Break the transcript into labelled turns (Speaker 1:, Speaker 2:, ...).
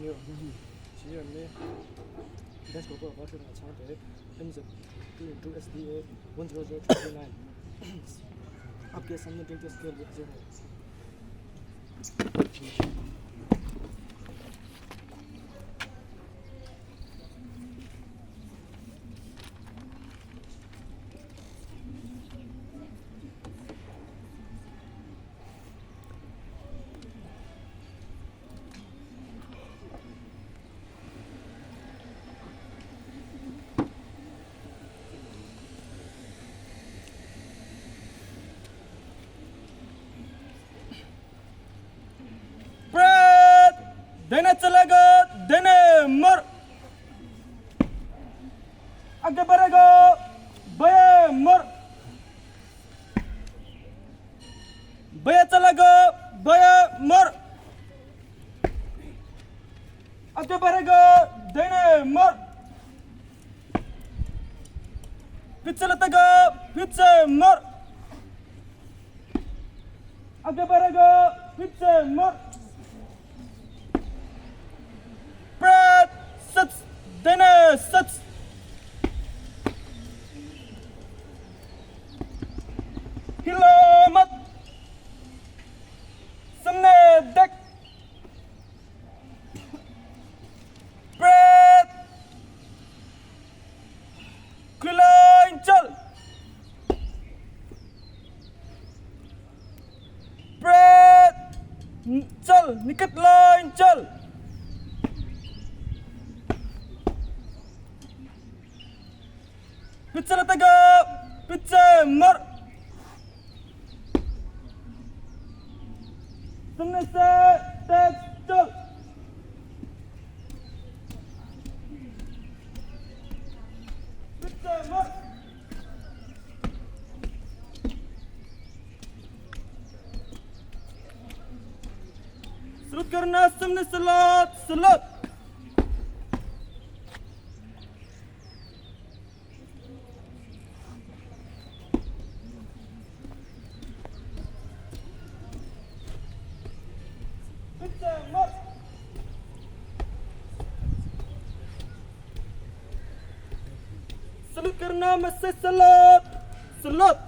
Speaker 1: 6月में 10 को वर्ष में छान पे MZ 2 SDA 10039 आपके सामने ड्रिंक स्केल लिखे हैं देने चलेगा देने मर आगे बढ़ेगा बये मर बये चलेगा बये मर आगे बढ़ेगा देने मर पीछे लगेगा पीछे मर आगे बढ़ेगा पीछे मर देने सच हिलो मत सामने देख ब्रेथ क्लाइन चल ब्रेथ चल निकट लाइन चल पीछे लगेगा पीछे मर सामने से तेज चल पीछे मर शुरू करना सामने सलात सलात सलूट करना मस्से सलात सलात